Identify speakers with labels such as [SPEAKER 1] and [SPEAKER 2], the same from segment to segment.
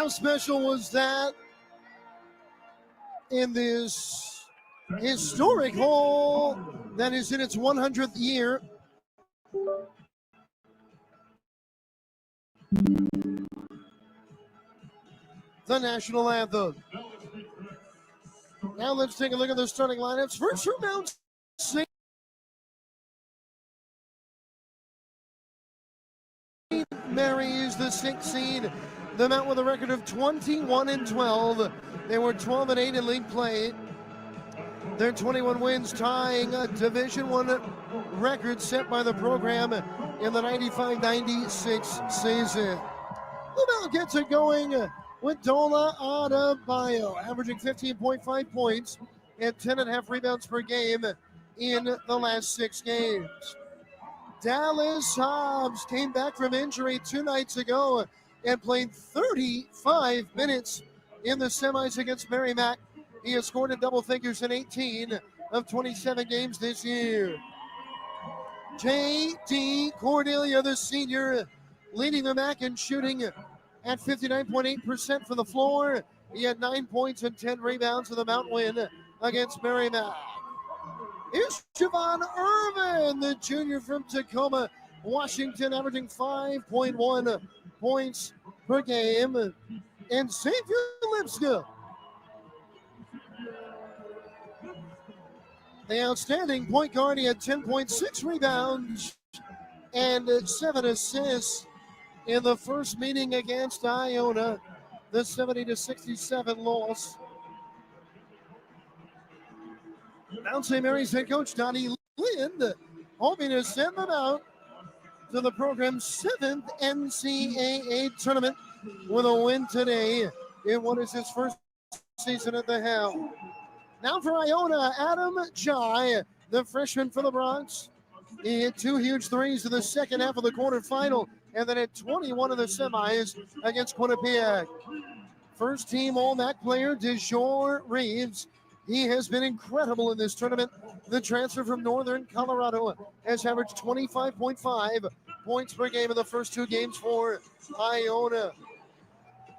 [SPEAKER 1] How special was that in this historic hall that is in its 100th year? The national anthem. Now let's take a look at the starting lineups. First from Mount St. Mary's, the 6th seed. The Mount with a record of 21-12. They were 12-8 in league play. Their 21 wins tying a Division I record set by the program in the 95-96 season. The Mount gets it going with Dola Adebayo, averaging 15.5 points and 10.5 rebounds per game in the last 6 games. Dallas Hobbs came back from injury 2 nights ago and played 35 minutes in the semis against Mary MAAC. He has scored in double figures in 18 of 27 games this year. J.D. Cordelia, the senior, leading the MAAC in shooting at 59.8% from the floor. He had 9 points and 10 rebounds in the Mount win against Mary MAAC. Here's Javon Irvin, the junior from Tacoma, Washington, averaging 5.1 points per game. And Xavier Lipska, the outstanding point guard. He had 10.6 rebounds and 7 assists in the first meeting against IONA, the 70-67 loss. Mount St. Mary's head coach Donnie Lind hoping to send them out to the program's 7th NCAA tournament with a win today in what is his first season at the helm. Now for Iona, Adam Jai, the freshman for the Bronx. He hit 2 huge threes in the second half of the quarterfinal and then had 21 in the semis against Quinnipiac. First team All-MAAC player DeJour Reeves. He has been incredible in this tournament. The transfer from Northern Colorado has averaged 25.5 points per game in the first 2 games for Iona.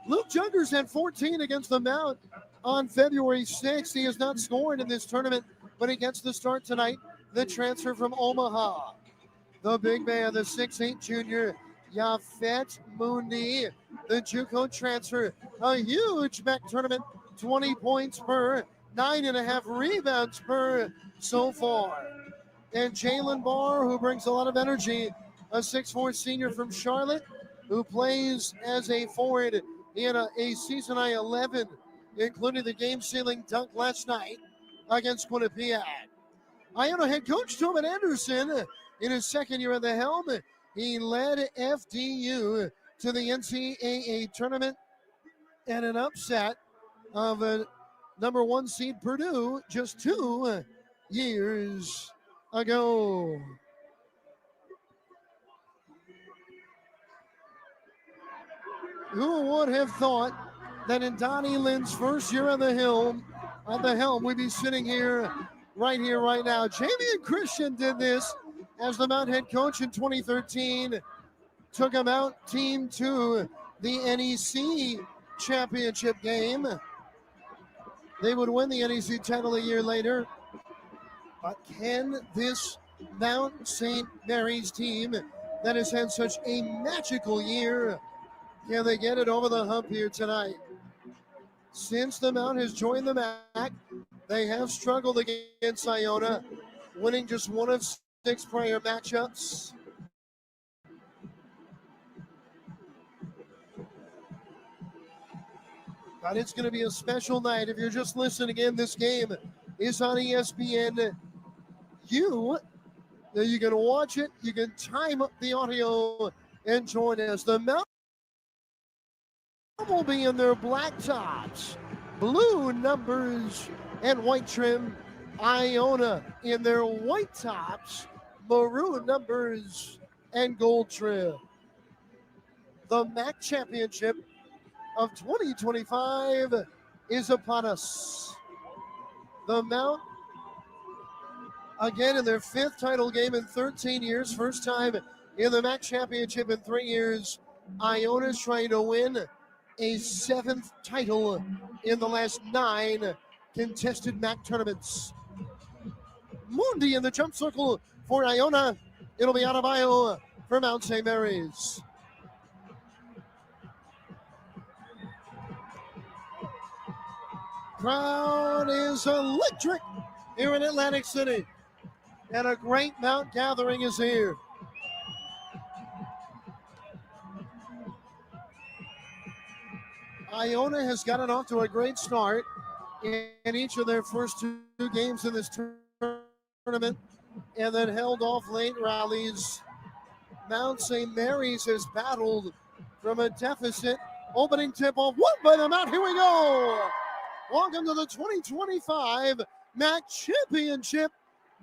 [SPEAKER 1] Luke Junkers had 14 against the Mount on February 6th. He has not scored in this tournament, but he gets the start tonight. The transfer from Omaha. The big man, the 6'8 junior, Yafet Mundi, the JUCO transfer. A huge MAAC tournament, 20 points per, 9.5 rebounds per so far. And Jalen Barr, who brings a lot of energy, a 6'4 senior from Charlotte, who plays as a forward in a season high 11, including the game-sealing dunk last night against Quinnipiac. Iona head coach Tobin Anderson, in his second year at the helm, he led FDU to the NCAA tournament and an upset of a number 1 seed Purdue just 2 years ago. Who would have thought that in Donnie Lind's first year at the helm, we'd be sitting here, right now. Jamian Christian did this as the Mount head coach in 2013, took a Mount team to the NEC championship game. They would win the NEC title a year later. But can this Mount St. Mary's team that has had such a magical year, can they get it over the hump here tonight? Since the Mount has joined the MAAC, they have struggled against Iona, winning just 1 of 6 prior matchups. But it's going to be a special night. If you're just listening in, this game is on ESPN. You can watch it. You can time up the audio and join us. The Mount will be in their black tops, blue numbers, and white trim. Iona in their white tops, maroon numbers, and gold trim. The MAAC championship of 2025 is upon us. The Mount, again in their 5th title game in 13 years, first time in the MAAC championship in 3 years. Iona's trying to win a 7th title in the last 9 contested MAAC tournaments. Mundi in the jump circle for IONA. It'll be Adebayo for Mount St. Mary's. Crowd is electric here in Atlantic City, and a great Mount gathering is here. IONA has gotten off to a great start in each of their first 2 games in this tournament, and then held off late rallies. Mount St. Mary's has battled from a deficit. Opening tip-off, won by the Mount. Here we go. Welcome to the 2025 MAAC Championship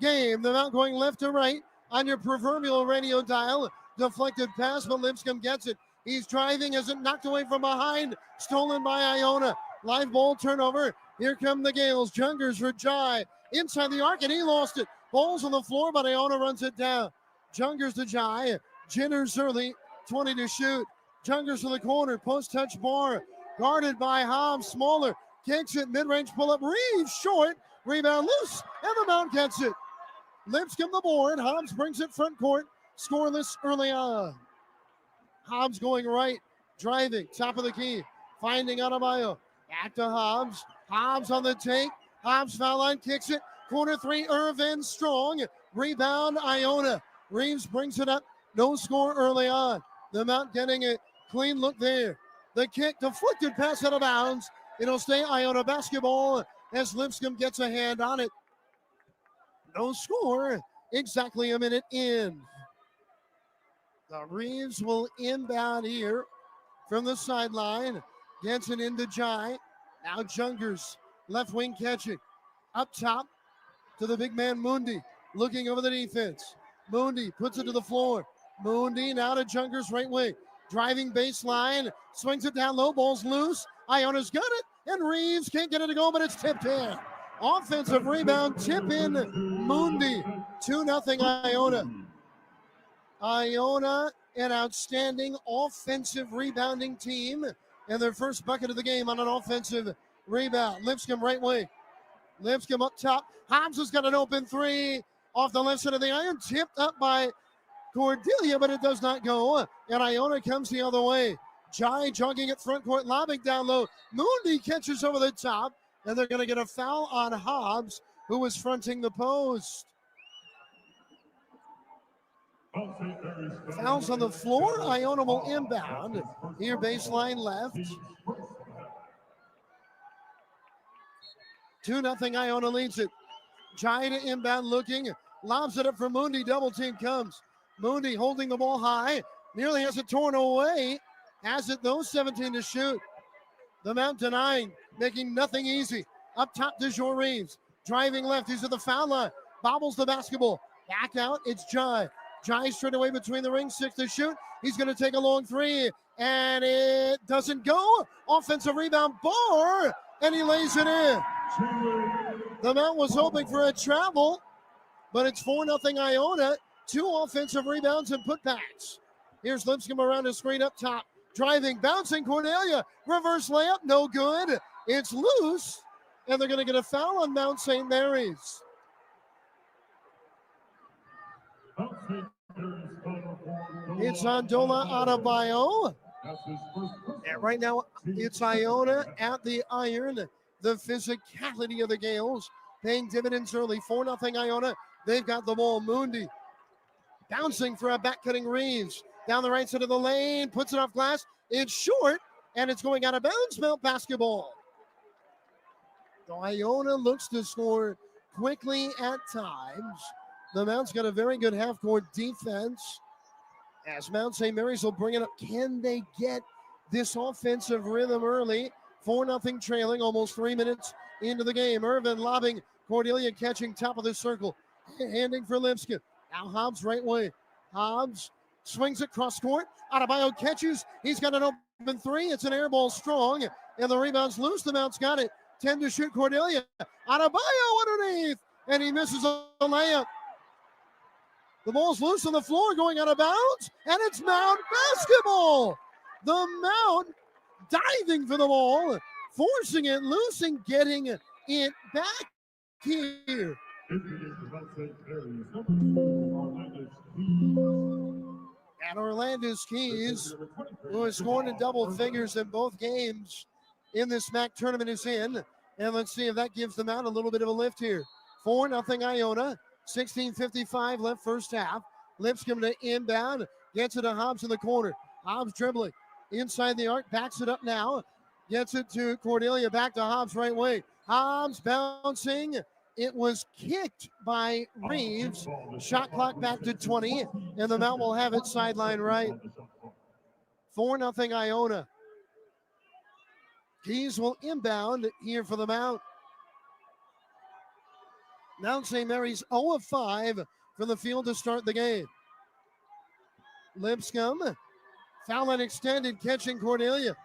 [SPEAKER 1] game. The Mount going left to right on your proverbial radio dial. Deflected pass, but Lipscomb gets it. He's driving as it knocked away from behind. Stolen by Iona. Live ball turnover. Here come the Gales. Jungers for Jai. Inside the arc, and he lost it. Ball's on the floor, but Iona runs it down. Jungers to Jai. Jinners early. 20 to shoot. Jungers to the corner. Post touch bar. Guarded by Hobbs. Smaller. Kicks it. Mid-range pull-up. Reeves short. Rebound loose. And the Mount gets it. Lipscomb the board. Hobbs brings it front court. Scoreless early on. Hobbs going right, driving, top of the key, finding Adebayo. Back to Hobbs. Hobbs on the take. Hobbs foul line, kicks it. Corner 3, Irvin Strong. Rebound, Iona. Reeves brings it up. No score early on. The Mount getting a clean look there. The kick, deflected pass out of bounds. It'll stay Iona basketball as Lipscomb gets a hand on it. No score, exactly a minute in. The Reeves will inbound here from the sideline. Gets it into Jai. Now Jungers, left wing catching. Up top to the big man Mundi. Looking over the defense. Mundi puts it to the floor. Mundi now to Jungers right wing. Driving baseline. Swings it down low. Ball's loose. Iona's got it. And Reeves can't get it to go, but it's tipped in. Offensive rebound. Tip in Mundi. 2-0 Iona. Iona, an outstanding offensive rebounding team, and their first bucket of the game on an offensive rebound. Lipscomb right wing. Lipscomb up top. Hobbs has got an open 3 off the left side of the iron. Tipped up by Cordelia, but it does not go. And Iona comes the other way. Jai jogging at front court, lobbing down low. Mundi catches over the top, and they're going to get a foul on Hobbs, who was fronting the post. Fouls on the floor. Iona will inbound. Here baseline left. 2-0 Iona leads it. Jai to inbound looking. Lobs it up for Mundi. Double team comes. Mundi holding the ball high. Nearly has it torn away. Has it though. 17 to shoot. The Mount denying. Making nothing easy. Up top to Joe Reeves. Driving left. He's at the foul line. Bobbles the basketball. Back out. It's Jai. Jai straight away between the rings, 6 to shoot. He's going to take a long 3, and it doesn't go. Offensive rebound, Barr, and he lays it in. The Mount was hoping for a travel, but it's 4-0 Iona. 2 offensive rebounds and putbacks. Here's Lipscomb around the screen up top. Driving, bouncing Cordelia. Reverse layup, no good. It's loose, and they're going to get a foul on Mount St. Mary's. It's on Dola Adebayo. And right now, it's Iona at the iron. The physicality of the Gales paying dividends early. 4-0 Iona. They've got the ball. Mundi bouncing for a back-cutting Reeves. Down the right side of the lane. Puts it off glass. It's short, and it's going out of bounds. Mount basketball. So Iona looks to score quickly at times. The Mount's got a very good half-court defense. As Mount St. Mary's will bring it up. Can they get this offensive rhythm early? 4-0 trailing, almost 3 minutes into the game. Irvin lobbing, Cordelia catching top of the circle. Handing for Lipscomb. Now Hobbs right way. Hobbs swings it cross court. Adebayo catches. He's got an open 3. It's an air ball strong. And the rebound's loose. The Mount's got it. 10 to shoot Cordelia. Adebayo underneath. And he misses a layup. The ball's loose on the floor, going out of bounds, and it's Mount basketball. The Mount diving for the ball, forcing it loose and getting it back here. And Orlando's Keys, who has scored in double figures in both games in this MAAC tournament, is in. And let's see if that gives them out a little bit of a lift here. 4-0 Iona. 16:55 left first half. Lipscomb to inbound. Gets it to Hobbs in the corner. Hobbs dribbling inside the arc. Backs it up now. Gets it to Cordelia. Back to Hobbs right way. Hobbs bouncing. It was kicked by Reeves. Shot clock back to 20. And the Mount will have it sideline right. 4-0 Iona. Keys will inbound here for the Mount. Mount St. Mary's 0 of 5 from the field to start the game. Lipscomb, foul line extended, catching Cordelia.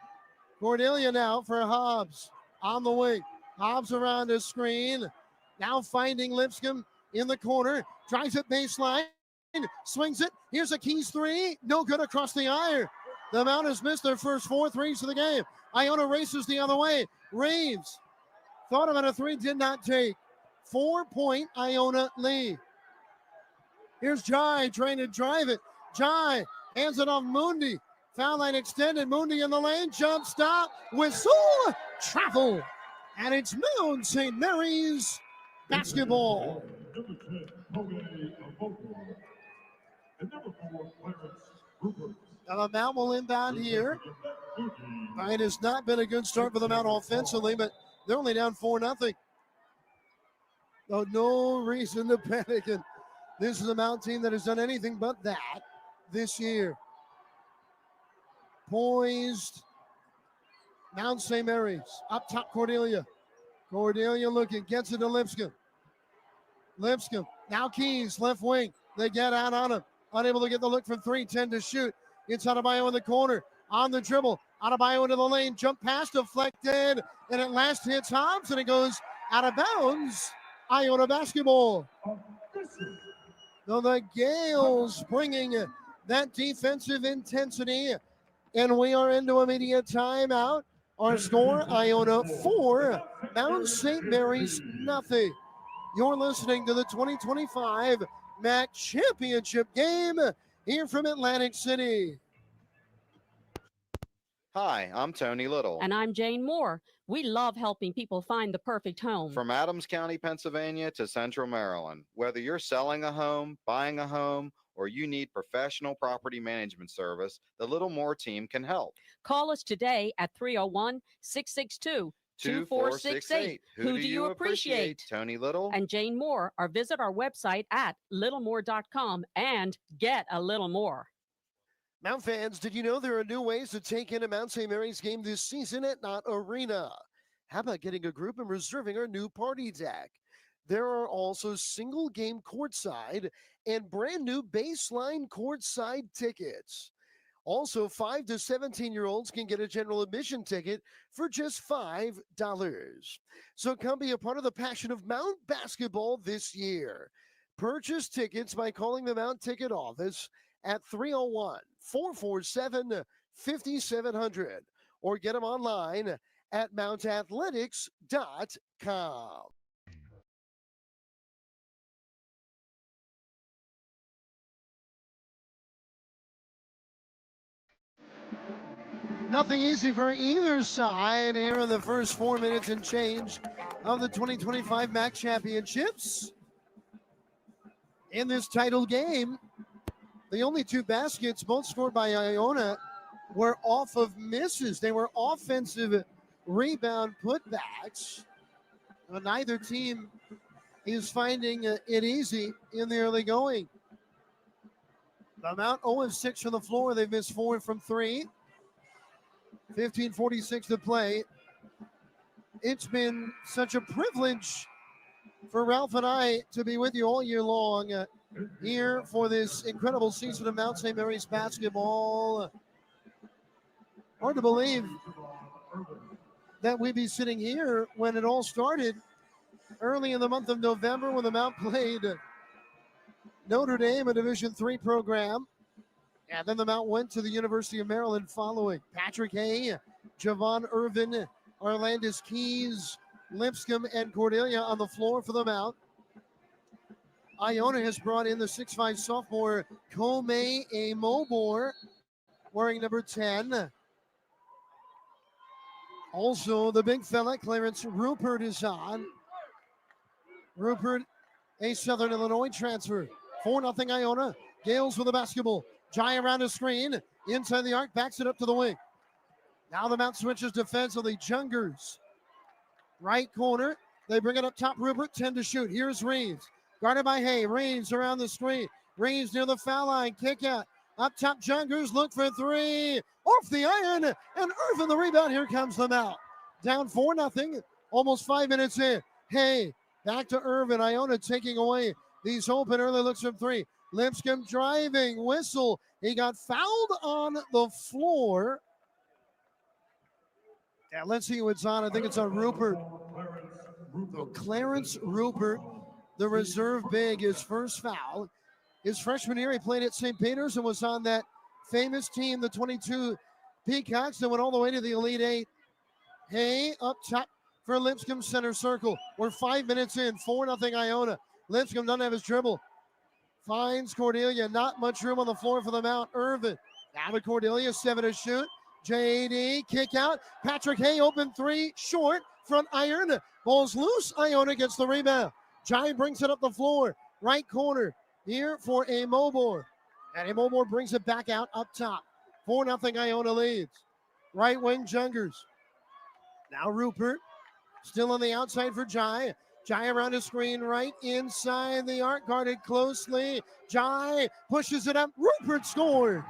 [SPEAKER 1] Cordelia now for Hobbs on the wing. Hobbs around a screen. Now finding Lipscomb in the corner. Drives it baseline. Swings it. Here's a Keys three. No good across the iron. The Mount has missed their first 4 threes of the game. Iona races the other way. Reeves thought about a three, did not take. 4-point Iona lead. Here's Jai trying to drive it. Jai hands it off Mundi. Foul line extended. Mundi in the lane. Jump stop. Whistle. Travel. And it's Mount St. Mary's basketball. Now the Mount will inbound here. It has not been a good start for the Mount offensively, but they're only down 4-0. Oh, no reason to panic. And this is a Mount team that has done anything but that this year. Poised. Mount St. Mary's. Up top, Cordelia. Cordelia looking. Gets it to Lipscomb. Lipscomb. Now Keys. Left wing. They get out on him. Unable to get the look from 3. 10 to shoot. It's Adebayo in the corner. On the dribble. Adebayo into the lane. Jump pass deflected. And at last hits Hobbs. And it goes out of bounds. Iona basketball. So the Gales bringing that defensive intensity. And we are into immediate timeout. Our score, Iona 4, Mount St. Mary's nothing. You're listening to the 2025 MAAC Championship game here from Atlantic City.
[SPEAKER 2] Hi, I'm Tony Little.
[SPEAKER 3] And I'm Jane Moore. We love helping people find the perfect home.
[SPEAKER 2] From Adams County, Pennsylvania to Central Maryland. Whether you're selling a home, buying a home, or you need professional property management service, the Little Moore team can help.
[SPEAKER 3] Call us today at 301-662-2468. Who do you appreciate?
[SPEAKER 2] Tony Little
[SPEAKER 3] and Jane Moore, or visit our website at littlemore.com and get a little more.
[SPEAKER 1] Mount fans, did you know there are new ways to take in a Mount St. Mary's game this season at Knott Arena? How about getting a group and reserving our new party deck? There are also single game courtside and brand new baseline courtside tickets. Also, 5 to 17-year-olds can get a general admission ticket for just $5. So come be a part of the passion of Mount basketball this year. Purchase tickets by calling the Mount Ticket Office at 301-447-5700 or get them online at mountathletics.com. Nothing easy for either side here in the first 4 minutes and change of the 2025 MAAC Championships. In this title game, the only 2 baskets, both scored by Iona, were off of misses. They were offensive rebound putbacks. Neither team is finding it easy in the early going. The Mount 0 of 6 from the floor. They've missed 4 from 3. 15:46 to play. It's been such a privilege for Ralph and I to be with you all year long here for this incredible season of Mount St. Mary's basketball. Hard to believe that we'd be sitting here when it all started early in the month of November when the Mount played Notre Dame, a Division III program. And then the Mount went to the University of Maryland following. Patrick Hay Javon Irvin, Arlandis Keys, Lipscomb, and Cordelia on the floor for the Mount. Iona has brought in the 6'5 sophomore Kome Amobor, wearing number 10. Also, the big fella, Clarence Rupert, is on. Rupert, a Southern Illinois transfer. 4-0 Iona. Gales with the basketball. Jai around the screen. Inside the arc, backs it up to the wing. Now the Mount switches defensively. Jungers. Right corner. They bring it up top. Rupert, 10 to shoot. Here's Reeves. Guarded by Hay. Reeves around the screen. Reeves near the foul line. Kick out. Up top, Jungers look for three. Off the iron. And Irvin the rebound. Here comes the Mount. Down 4-0. Almost 5 minutes in. Hay. Back to Irvin. Iona taking away these open early looks from three. Lipscomb driving. Whistle. He got fouled on the floor. Yeah, let's see who it's on. I think it's on Rupert. Clarence Rupert, the reserve big, his first foul. His freshman year, he played at St. Peter's and was on that famous team, the 22 Peacocks, that went all the way to the Elite Eight. Hay up top for Lipscomb center circle. We're 5 minutes in, 4-0 Iona. Lipscomb doesn't have his dribble. Finds Cordelia, not much room on the floor for the Mount. Irvin, now to Cordelia, 7 to shoot. JD, kick out. Patrick Hay, open three, short, front iron. Ball's loose, Iona gets the rebound. Jai brings it up the floor. Right corner, here for Amobor. And Amobor brings it back out up top. 4-0 Iona leads. Right wing, Jungers. Now Rupert, still on the outside for Jai. Jai around his screen, right inside the arc, guarded closely. Jai pushes it up. Rupert scores.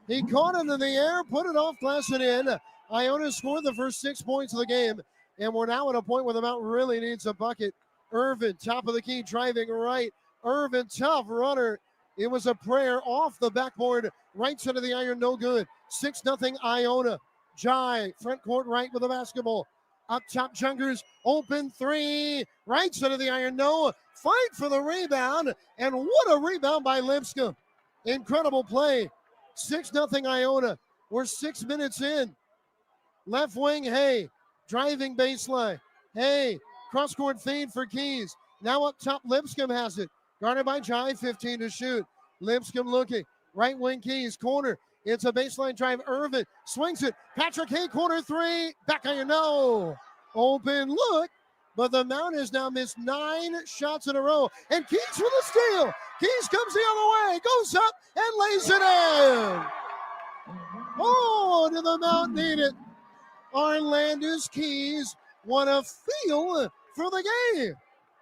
[SPEAKER 1] He caught it in the air, put it off glass and in. Iona scored the first 6 points of the game, and we're now at a point where the Mount really needs a bucket. Irvin, top of the key, driving right. Irvin, tough runner. It was a prayer off the backboard, right side of the iron, no good. 6-0 Iona. Jai, front court right with the basketball. Up top, Jungers, open three. Right side of the iron, no. Fight for the rebound, and what a rebound by Lipscomb. Incredible play. 6-0 Iona. We're 6 minutes in. Left wing, Hay. Driving baseline. Hay. Cross-court feed for Keys. Now up top, Lipscomb has it. Guarded by Jai, 15 to shoot. Lipscomb looking. Right wing, Keys. Corner. It's a baseline drive. Irvin swings it. Patrick Hay, corner three. Back iron, no. Open look. But the Mount has now missed 9 shots in a row. And Keys with a steal. Keys comes the other way. Goes up and lays it in. Oh, did the Mount need it? Arlandis Keys, what a feel for the game.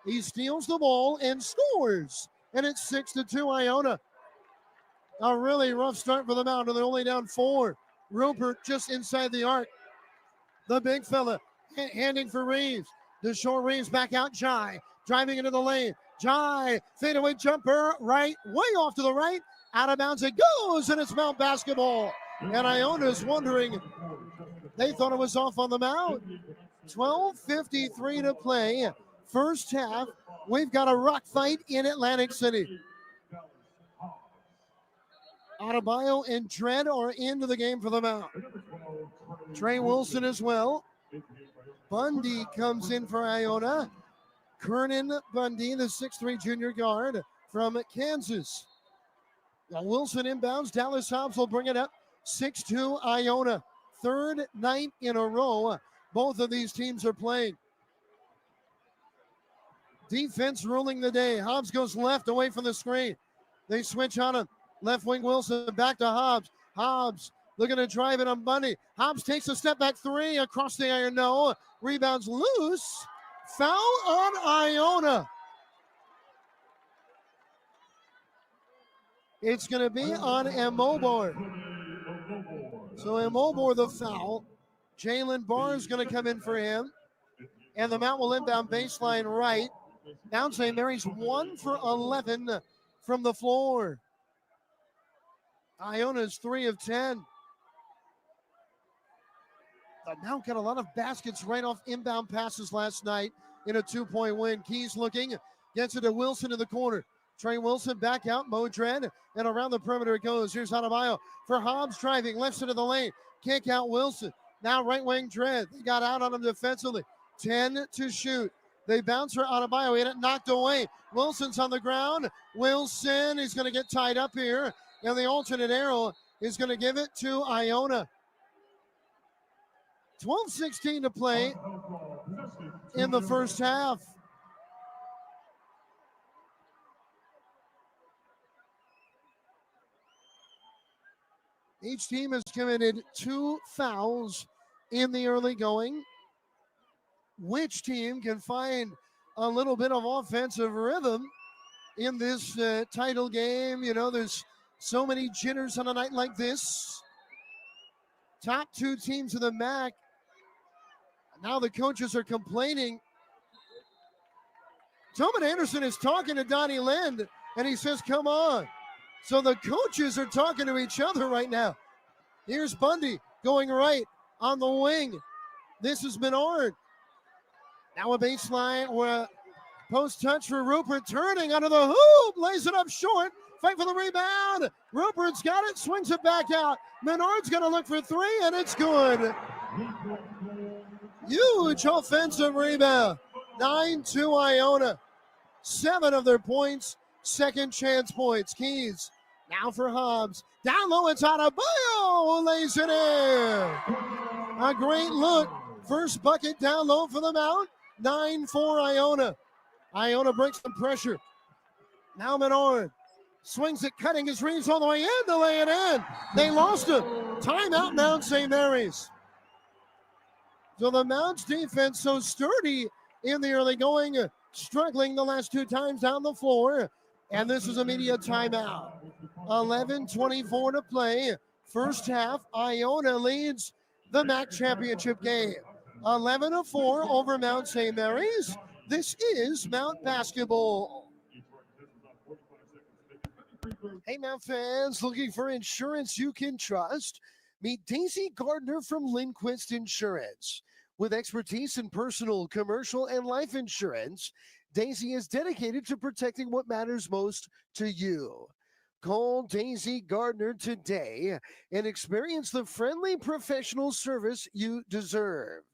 [SPEAKER 1] He steals the ball and scores. And it's 6-2 Iona. A really rough start for the Mount, and they're only down 4. Rupert just inside the arc. The big fella handing for Reeves. DeShore Reeves back out. Jai driving into the lane. Jai, fadeaway jumper, right, way off to the right. Out of bounds it goes, and it's Mount basketball. And Iona's wondering, they thought it was off on the Mount. 12:53 to play. First half, we've got a rock fight in Atlantic City. Adebayo and Dredd are into the game for the Mount. Trey Wilson as well. Bundy comes in for Iona. Kernan Bundy, the 6'3 junior guard from Kansas. Now Wilson inbounds. Dallas Hobbs will bring it up. 6-2 Iona. Third night in a row both of these teams are playing. Defense ruling the day. Hobbs goes left away from the screen. They switch on him. Left wing Wilson back to Hobbs. Hobbs looking to drive it on Bundy. Hobbs takes a step back three across the iron. No. Rebounds loose. Foul on Iona. It's going to be on Amobor. So Amobor the foul. Jalen Barr is going to come in for him. And the Mount will inbound baseline right. Down St. Mary's 1 for 11 from the floor. Iona's 3 of 10. The Mount got a lot of baskets right off inbound passes last night in a 2-point win. Keys looking, gets it to Wilson in the corner. Trey Wilson back out. Modred. And around the perimeter it goes. Here's Adebayo for Hobbs driving. Left side of the lane. Kick out Wilson. Now right wing Dredd. They got out on him defensively. 10 to shoot. They bounce for Adebayo. He had it knocked away. Wilson's on the ground. Wilson is going to get tied up here. And the alternate arrow is going to give it to Iona. 12:16 to play in the first half. Each team has committed 2 fouls in the early going. Which team can find a little bit of offensive rhythm in this title game? You know, there's so many jitters on a night like this. Top 2 teams in the MAAC. Now the coaches are complaining. Tobin Anderson is talking to Donnie Lind, and he says, come on. So the coaches are talking to each other right now. Here's Bundy going right on the wing. This is Menard. Now a baseline or a post touch for Rupert, turning under the hoop, lays it up short. Fight for the rebound. Rupert's got it, swings it back out. Menard's going to look for 3, and it's good. Huge offensive rebound. 9-2 Iona. 7 of their points, second chance points. Keys now for Hobbs. Down low, it's Adebayo, lays it in. A great look. First bucket down low for the Mount. 9-4 Iona. Iona breaks some pressure. Now Menard swings it, cutting his reads all the way in to lay it in. They lost him. Timeout Mount St. Mary's. So the Mount's defense so sturdy in the early going, struggling the last 2 times down the floor. And this is immediate timeout. 11:24 to play. First half, Iona leads the MAAC championship game. 11-4 over Mount St. Mary's. This is Mount basketball. Hey, Mount fans, looking for insurance you can trust? Meet Daisy Gardner from Lindquist Insurance. With expertise in personal, commercial, and life insurance, Daisy is dedicated to protecting what matters most to you. Call Daisy Gardner today and experience the friendly professional service you deserve.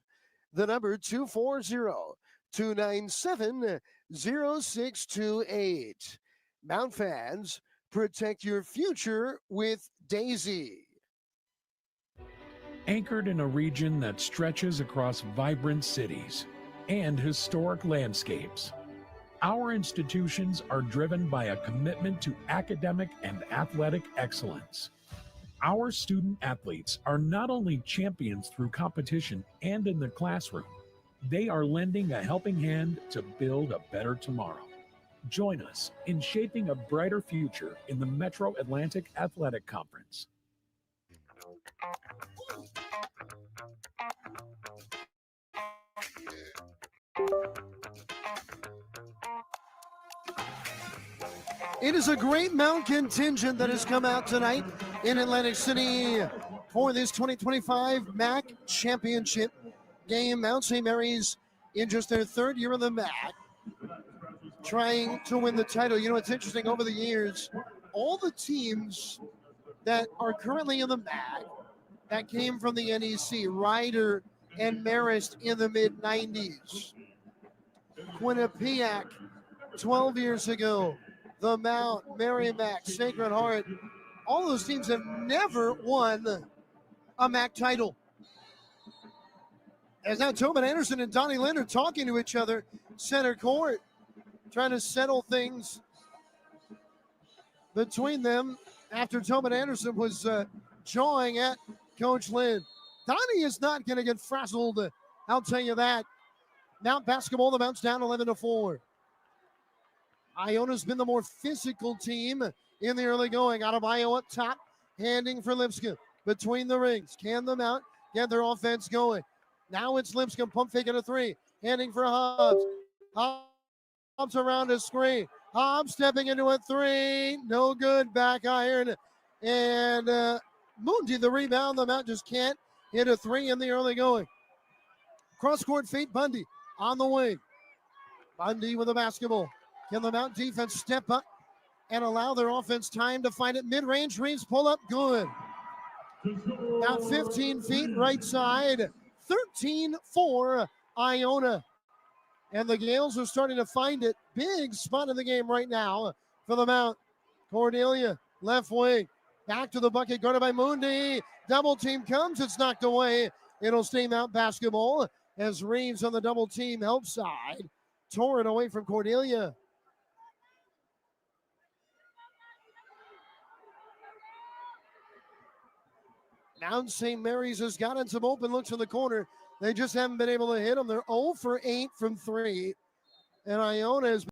[SPEAKER 1] The number 240-297-0628. Mount fans, protect your future with Daisy.
[SPEAKER 4] Anchored in a region that stretches across vibrant cities and historic landscapes, our institutions are driven by a commitment to academic and athletic excellence. Our student athletes are not only champions through competition and in the classroom, they are lending a helping hand to build a better tomorrow. Join us in shaping a brighter future in the Metro Atlantic Athletic Conference.
[SPEAKER 1] It is a great Mount contingent that has come out tonight in Atlantic City for this 2025 MAAC championship game. Mount St. Mary's in just their 3rd year in the MAAC, trying to win the title. You know, it's interesting, over the years, all the teams that are currently in the MAAC that came from the NEC, Ryder and Marist in the mid-90s, Quinnipiac 12 years ago, the Mount, Merrimack, Sacred Heart, all those teams have never won a MAAC title. As now Tobin Anderson and Donnie Lind are talking to each other, center court, trying to settle things between them after Tobin Anderson was jawing at Coach Lind. Donnie is not going to get frazzled, I'll tell you that. Mount basketball, the Mount's down 11-4. Iona's been the more physical team in the early going. Adebayo up top, handing for Lipscomb between the rings. Can the Mount get their offense going? Now it's Lipscomb, pump fake at a 3, handing for Hobbs. Hobbs around a screen. Hobbs stepping into a 3, no good, back iron. And Mundi the rebound. The Mount just can't hit a 3 in the early going. Cross-court feed, Bundy on the wing. Bundy with the basketball. Can the Mount defense step up and allow their offense time to find it. Mid-range, Reeves pull up, good. About 15 feet right side, 13-4 Iona. And the Gales are starting to find it. Big spot in the game right now for the Mount. Cordelia, left wing. Back to the bucket, guarded by Mundi. Double team comes, it's knocked away. It'll stay Mount basketball as Reeves on the double team help side. Tore it away from Cordelia. Mount St. Mary's has gotten some open looks in the corner. They just haven't been able to hit them. They're 0 for 8 from 3. And Iona has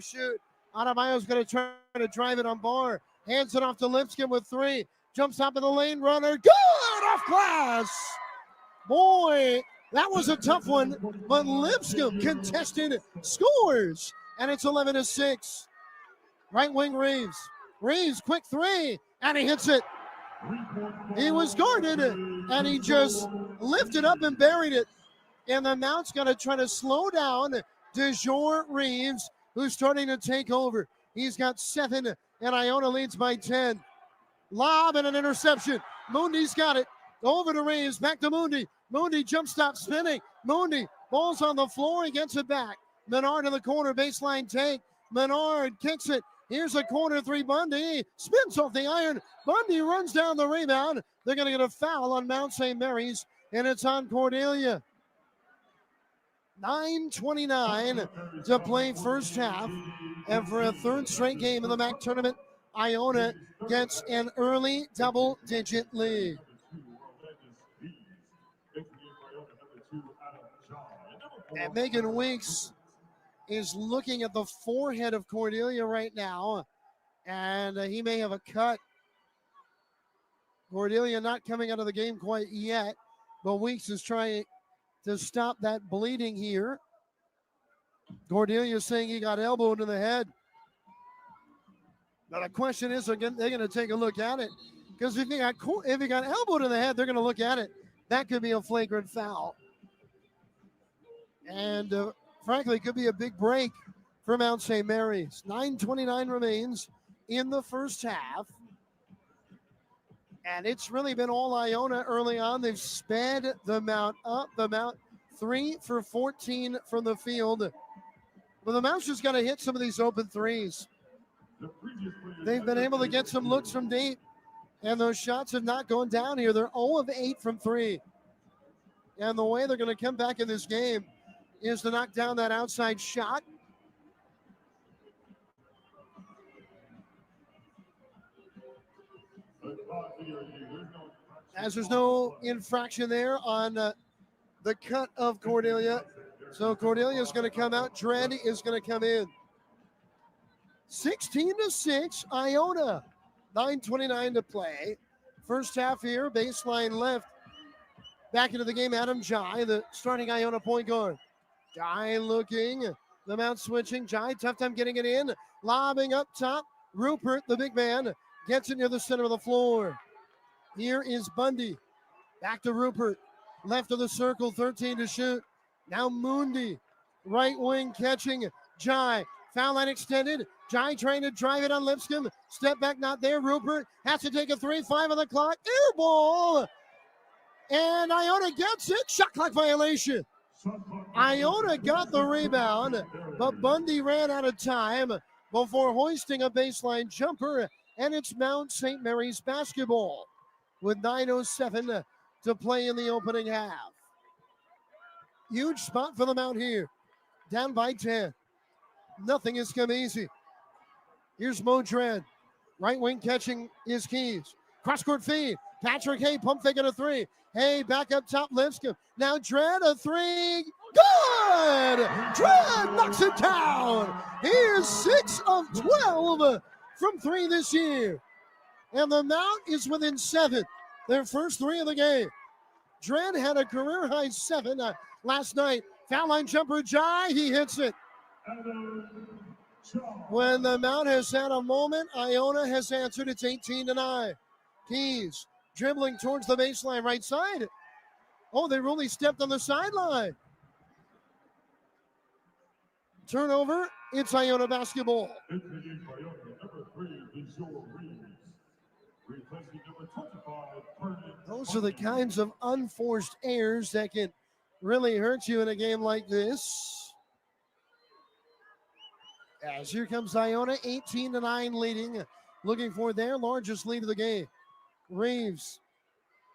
[SPEAKER 1] shoot. Adebayo's going to try to drive it on bar. Hands it off to Lipscomb with 3. Jumps up in the lane, runner. Good off glass. Boy, that was a tough one. But Lipscomb contested, scores. And it's 11-6. Right wing Reeves. Reeves, quick 3. And he hits it. He was guarded. And he just lifted up and buried it. And the Mount's going to try to slow down DeJour Reeves, who's starting to take over. He's got 7, and Iona leads by 10. Lob and an interception. Mundi's got it. Over to Reeves, back to Mundi. Mundi jump stop spinning. Mundi, ball's on the floor, he gets it back. Menard in the corner, baseline take. Menard kicks it. Here's a corner 3, Bundy. Spins off the iron. Bundy runs down the rebound. They're going to get a foul on Mount St. Mary's, and it's on Cordelia. 9:29 to play first half. And for a third straight game in the MAAC tournament, Iona gets an early double-digit lead. And Megan Weeks is looking at the forehead of Cordelia right now, and he may have a cut. Cordelia not coming out of the game quite yet, but Weeks is trying to stop that bleeding here. Cordelia saying he got elbowed in the head. But the question is, again, they're going to take a look at it, because if he got elbowed in the head, they're going to look at it. That could be a flagrant foul. And frankly, it could be a big break for Mount St. Mary's. 9:29 remains in the first half. And it's really been all Iona early on. They've sped the Mount up. The Mount 3 for 14 from the field. But the Mount's just got to hit some of these open threes. They've been able to get some looks from deep, and those shots have not gone down here. They're 0 of 8 from 3. And the way they're going to come back in this game is to knock down that outside shot. As there's no infraction there on the cut of Cordelia. So Cordelia is going to come out. Dredd is going to come in. 16-6, Iona. 9:29 to play. First half here, baseline left. Back into the game, Adam Jai, the starting Iona point guard. Jai looking, the Mount switching. Jai, tough time getting it in. Lobbing up top. Rupert, the big man, gets it near the center of the floor. Here is Bundy. Back to Rupert. Left of the circle, 13 to shoot. Now Mundi. Right wing catching. Jai. Foul line extended. Jai trying to drive it on Lipscomb. Step back, not there. Rupert has to take a 3, 5 on the clock. Air ball. And Iona gets it. Shot clock violation. Iona got the rebound, but Bundy ran out of time before hoisting a baseline jumper, and it's Mount St. Mary's basketball with 9:07 to play in the opening half. Huge spot for the Mount here. Down by 10. Nothing has come easy. Here's Mo Dredd. Right wing catching his keys. Cross court feed. Patrick Hay pump fake at a 3. Hay back up top, Lipscomb. Now Dredd a 3. Good! Dredd knocks it down. He is 6 of 12 from 3 this year. And the Mount is within 7. Their first 3 of the game. Dredd had a career high 7 last night. Foul line jumper, Jai, he hits it. When the Mount has had a moment, Iona has answered. It's 18-9. Keys dribbling towards the baseline right side. Oh, they really stepped on the sideline. Turnover. It's Iona basketball. Those are the kinds of unforced errors that can really hurt you in a game like this. As here comes Iona, 18-9 leading, looking for their largest lead of the game. Reeves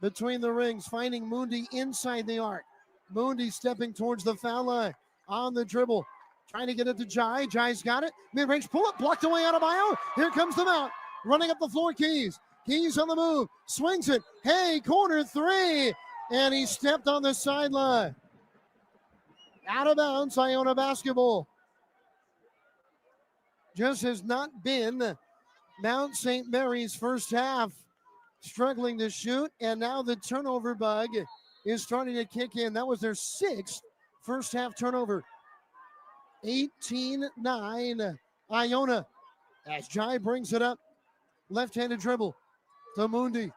[SPEAKER 1] between the rings, finding Mundi inside the arc. Mundi stepping towards the foul line on the dribble, trying to get it to Jai. Jai's got it. Mid-range pull-up, blocked away out of Io. Here comes the Mount, running up the floor. Keys on the move, swings it. Hey, corner three, and he stepped on the sideline. Out of bounds, Iona basketball. Just has not been Mount St. Mary's first half. Struggling to shoot, and now the turnover bug is starting to kick in. That was their sixth first half turnover. 18-9 Iona as Jai brings it up. Left-handed dribble to Mundi.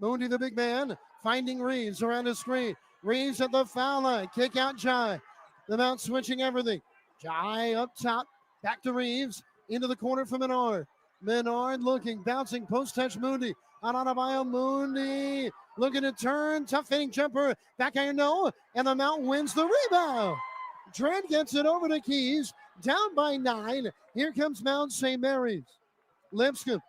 [SPEAKER 1] Mundi, the big man, finding Reeves around the screen. Reeves at the foul line. Kick out Jai. The Mount switching everything. Jai up top. Back to Reeves. Into the corner for Menard. Menard looking, bouncing, post-touch Mundi. On Adebayo, Mundi looking to turn. Tough hitting jumper. Back iron, no. And the Mount wins the rebound. Trent gets it over to Keys. Down by 9. Here comes Mount St. Mary's. Lipscomb.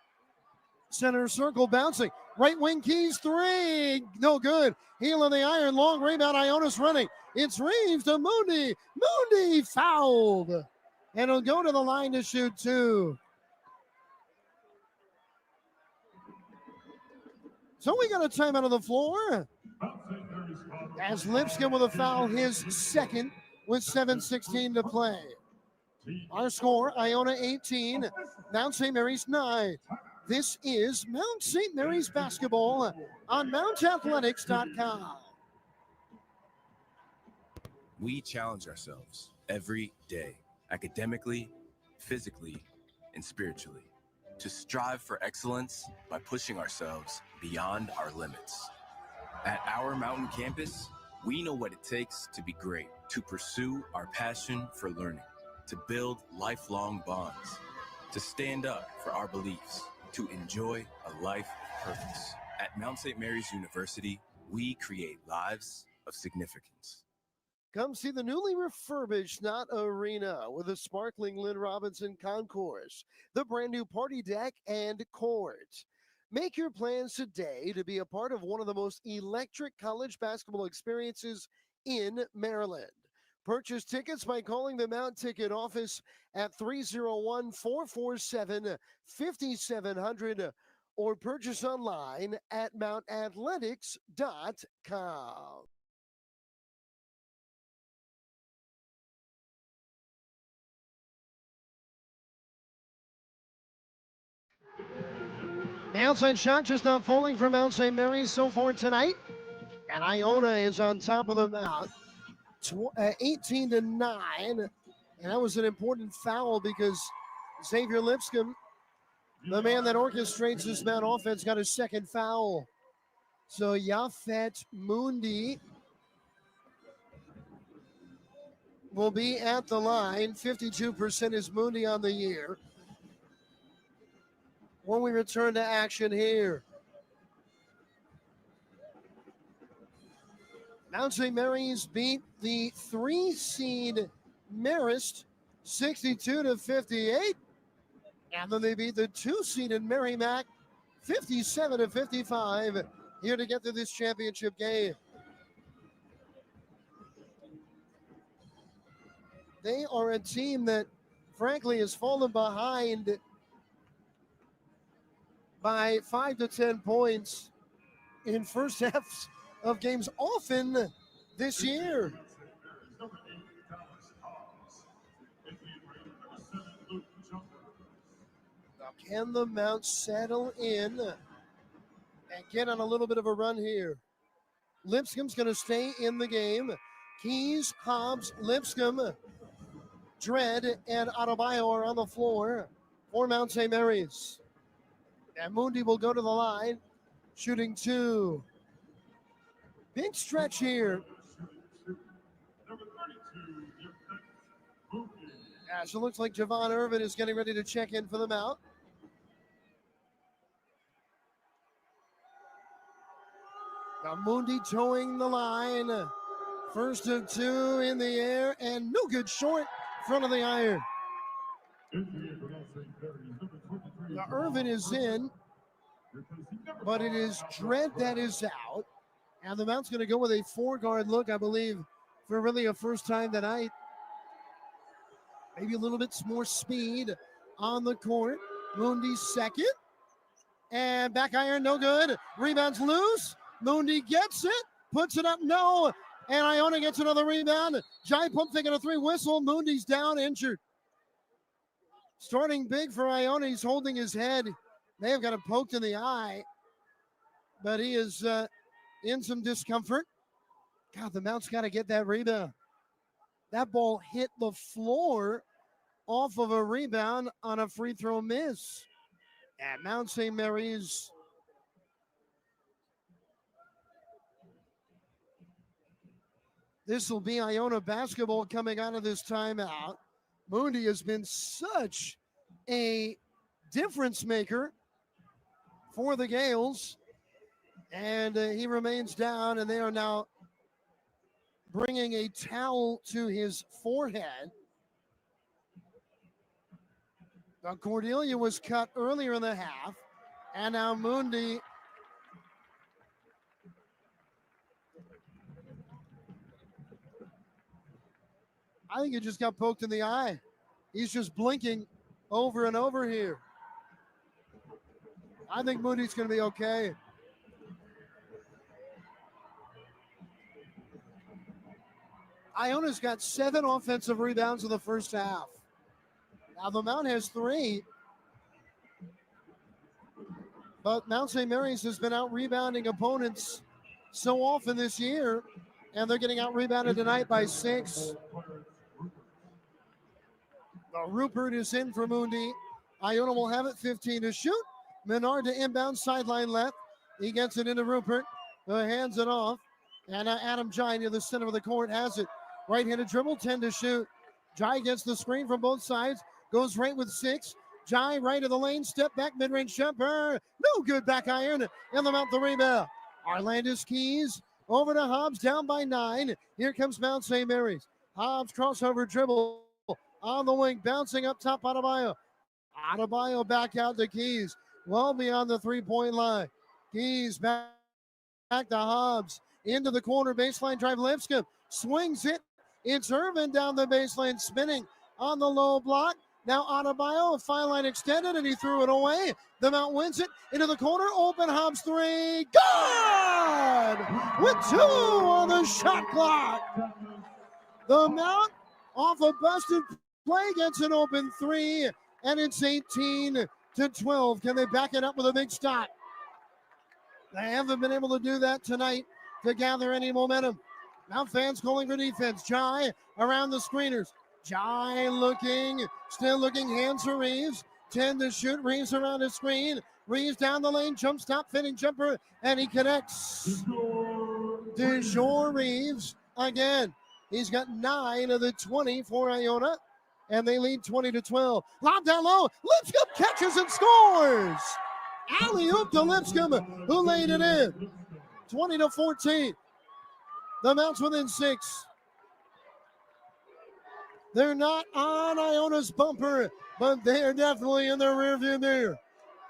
[SPEAKER 1] Center circle bouncing. Right wing Keys three. No good. Heel of the iron. Long rebound. Iona's running. It's Reeves to Mundi. Mundi fouled. And he'll go to the line to shoot two. So we got a timeout on the floor. As Lipscomb with a foul, his second, with 7:16 to play. Our score, Iona 18, Mount St. Mary's 9. This is Mount St. Mary's basketball on mountathletics.com.
[SPEAKER 5] We challenge ourselves every day, academically, physically, and spiritually, to strive for excellence by pushing ourselves beyond our limits. At our mountain campus, we know what it takes to be great, to pursue our passion for learning, to build lifelong bonds, to stand up for our beliefs, to enjoy a life of purpose. At Mount St. Mary's University, we create lives of significance.
[SPEAKER 1] Come see the newly refurbished Knott Arena with a sparkling Lynn Robinson concourse, the brand new party deck and court. Make your plans today to be a part of one of the most electric college basketball experiences in Maryland. Purchase tickets by calling the Mount Ticket office at 301-447-5700 or purchase online at mountathletics.com. The outside shot just not falling from Mount St. Mary's so far tonight. And Iona is on top of the Mount. 18-9. And that was an important foul because Xavier Lipscomb, the man that orchestrates this Mount offense, got his second foul. So Yafet Mundi will be at the line. 52% is Mundi on the year. When we return to action here, Mount St. Mary's beat the 3-seed Marist 62-58. And then they beat the 2-seeded Merrimack 57-55 here to get to this championship game. They are a team that, frankly, has fallen behind by 5 to 10 points in first halves of games often this year. Now, can the Mount settle in and get on a little bit of a run here? Lipscomb's going to stay in the game. Keys, Hobbs, Lipscomb. Dredd and Adebayo are on the floor for Mount St. Mary's. And Mundi will go to the line, shooting 2. Big stretch here. As it looks like Javon Irvin is getting ready to check in for the Mount. Now Mundi towing the line. First of 2 in the air and no good short front of the iron. Now Irvin is in, but it is Dredd that is out. And the Mount's going to go with a 4-guard look, I believe, for really a first time tonight. Maybe a little bit more speed on the court. Mundi's second. And back iron, no good. Rebounds loose. Mundi gets it, puts it up, no. And Iona gets another rebound. Jai pump faking a 3 whistle. Mundi's down, injured. Starting big for Iona. He's holding his head. May have got him poked in the eye, but he is in some discomfort. God, the Mount's got to get that rebound. That ball hit the floor off of a rebound on a free throw miss. At Mount St. Mary's. This will be Iona basketball coming out of this timeout. Mundi has been such a difference maker for the Gales. And he remains down, and they are now bringing a towel to his forehead. Now Cordelia was cut earlier in the half, and now Mundi I think he just got poked in the eye. He's just blinking over and over here. I think Mundi's going to be okay. Iona's got 7 offensive rebounds in the first half. Now the Mount has 3. But Mount St. Mary's has been out rebounding opponents so often this year, and they're getting out rebounded tonight by 6. Rupert is in for Mundi. Iona will have it, 15 to shoot. Menard to inbound, sideline left. He gets it into Rupert, hands it off. And Adam Jai near the center of the court has it. Right-handed dribble, 10 to shoot. Jai gets the screen from both sides, goes right with 6. Jai right of the lane, step back, mid-range jumper. No good, back iron, and the Mount the rebound. Arlandis Keys over to Hobbs, down by 9. Here comes Mount St. Mary's. Hobbs crossover dribble on the wing, bouncing up top, Adebayo. Adebayo back out to Keys, well beyond the 3-point line. Keys back to Hobbs, into the corner, baseline drive, Lipscomb swings it. It's Irvin down the baseline, spinning on the low block. Now Adebayo, a fine line extended, and he threw it away. The Mount wins it into the corner, open, Hobbs 3, good! With 2 on the shot clock. The Mount, off a busted play, gets an open 3, and it's 18-12. Can they back it up with a big stop? They haven't been able to do that tonight to gather any momentum. Mount fans calling for defense. Jai around the screeners. Jai looking, still looking, hands for Reeves. 10 to shoot, Reeves around the screen. Reeves down the lane, jump stop, fitting jumper, and he connects. DeJour Reeves again. He's got 9 of the 20 for Iona, and they lead 20-12. Lob down low, Lipscomb catches and scores. Alley-oop to Lipscomb, who laid it in. 20-14. The Mounts within 6. They're not on Iona's bumper, but they are definitely in their rearview mirror.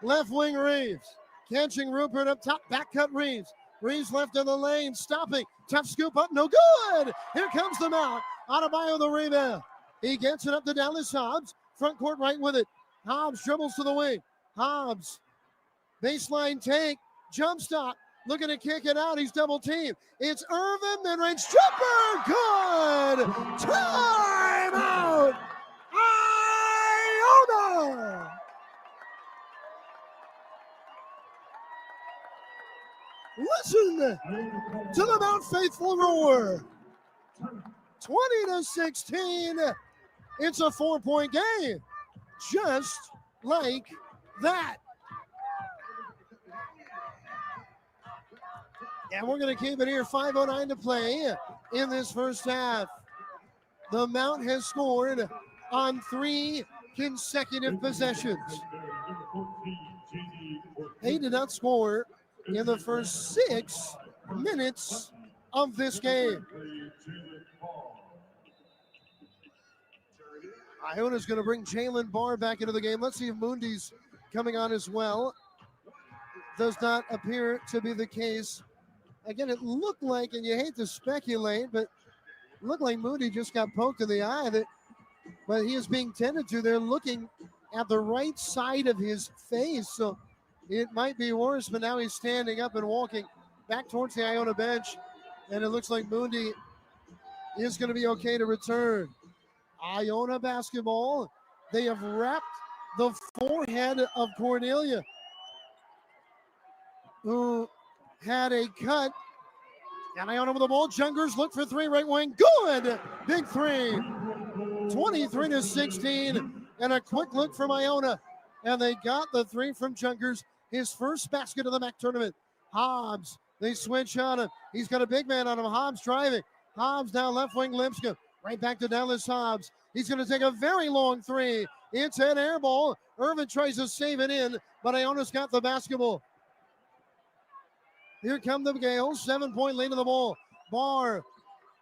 [SPEAKER 1] Left wing Reeves, catching Rupert up top, back cut Reeves. Reeves left in the lane, stopping, tough scoop up, no good. Here comes the Mount. Adebayo the rebound. He gets it up to Dallas Hobbs, front court right with it. Hobbs dribbles to the wing. Hobbs, baseline take, jump stop. Looking to kick it out. He's double teamed. It's Irvin, mid-range jumper. Good. Time out. Iona. Listen to the Mount faithful roar. 20-16. It's a 4-point game. Just like that. And we're going to keep it here. 5:09 to play in this first half. The Mount has scored on 3 consecutive possessions. They did not score in the first 6 minutes of this game. Iona's going to bring Jalen Barr back into the game. Let's see if Moondy's coming on as well. Does not appear to be the case. Again, it looked like, and you hate to speculate, but it looked like Moondy just got poked in the eye. But he is being tended to. They're looking at the right side of his face, so it might be worse. But now he's standing up and walking back towards the Iona bench, and it looks like Moondy is going to be okay to return. Iona basketball. They have wrapped the forehead of Cornelia, who had a cut. And Iona with the ball. Jungers look for 3, right wing. Good! Big 3. 23-16. And a quick look from Iona. And they got the 3 from Jungers. His first basket of the MAAC tournament. Hobbs. They switch on him. He's got a big man on him. Hobbs driving. Hobbs down left wing. Lipscomb. Right back to Dallas Hobbs. He's going to take a very long 3. It's an air ball. Irvin tries to save it in, but Iona's got the basketball. Here come the Gales. 7-point lead of the ball. Barr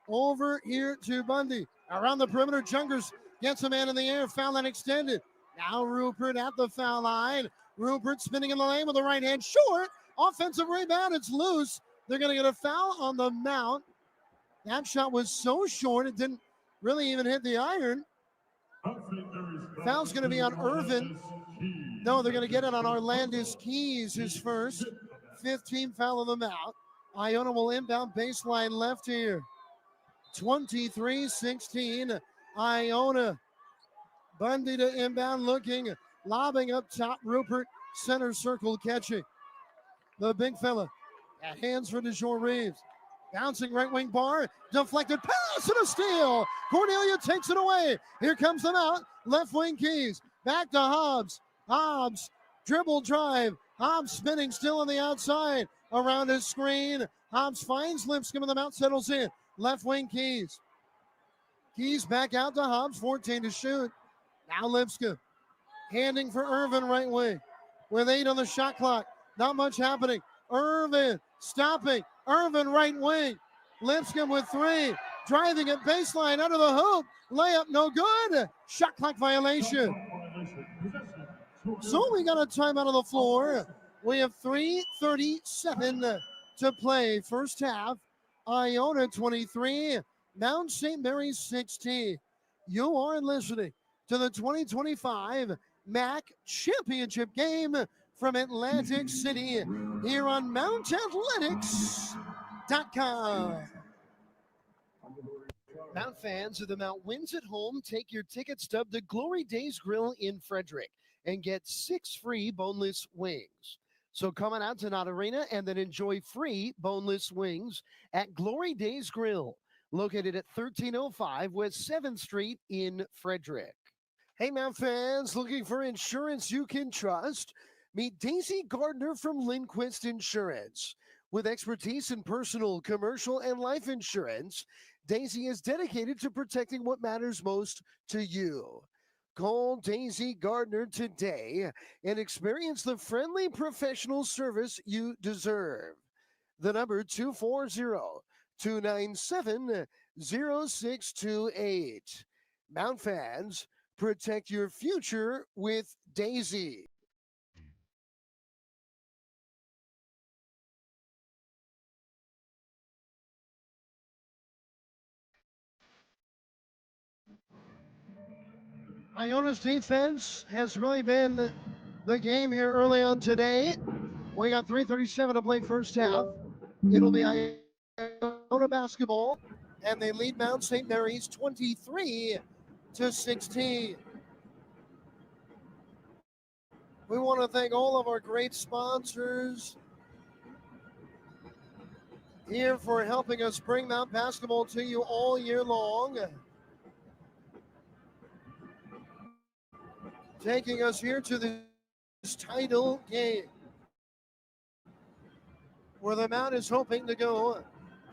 [SPEAKER 1] over here to Bundy. Around the perimeter, Jungers gets a man in the air. Foul line extended. Now Rupert at the foul line. Rupert spinning in the lane with the right hand. Short. Offensive rebound. It's loose. They're going to get a foul on the Mount. That shot was so short, it didn't really even hit the iron. Foul's going to be on Irvin. No, they're going to get it on Arlandis Keys, his first. 15 foul of the Mount. Iona will inbound baseline left here. 23-16. Iona. Bundy to inbound looking. Lobbing up top. Rupert center circle catching. The big fella. At hands for DeJour Reeves. Bouncing right wing Barr. Deflected pass and a steal. Cornelia takes it away. Here comes the Mount. Left wing Keys. Back to Hobbs. Hobbs. Dribble drive. Hobbs spinning still on the outside. Around his screen. Hobbs finds Lipscomb and the Mount settles in. Left wing Keys. Keys back out to Hobbs. 14 to shoot. Now Lipscomb. Handing for Irvin right wing. With 8 on the shot clock. Not much happening. Irvin stopping. Irvin right wing. Lipscomb with 3. Driving at baseline under the hoop. Layup no good. Shot clock violation. So we got a timeout on the floor. We have 3:37 to play. First half. Iona 23. Mount St. Mary's 16. You are listening to the 2025 MAAC Championship game from Atlantic City here on MountAthletics.com. Mount fans, if the Mount wins at home, take your ticket stub to Glory Days Grill in Frederick and get 6 free boneless wings. So come on out to Knott Arena and then enjoy free boneless wings at Glory Days Grill, located at 1305 West 7th Street in Frederick. Hey, Mount fans, looking for insurance you can trust? Meet Daisy Gardner from Lindquist Insurance. With expertise in personal, commercial, and life insurance, Daisy is dedicated to protecting what matters most to you. Call Daisy Gardner today and experience the friendly professional service you deserve. The number 240-297-0628. Mount fans, protect your future with Daisy. Iona's defense has really been the game here early on today. We got 3:37 to play first half. It'll be Iona basketball, and they lead Mount St. Mary's 23-16. We want to thank all of our great sponsors here for helping us bring Mount basketball to you all year long. taking us here to this title game, where the Mount is hoping to go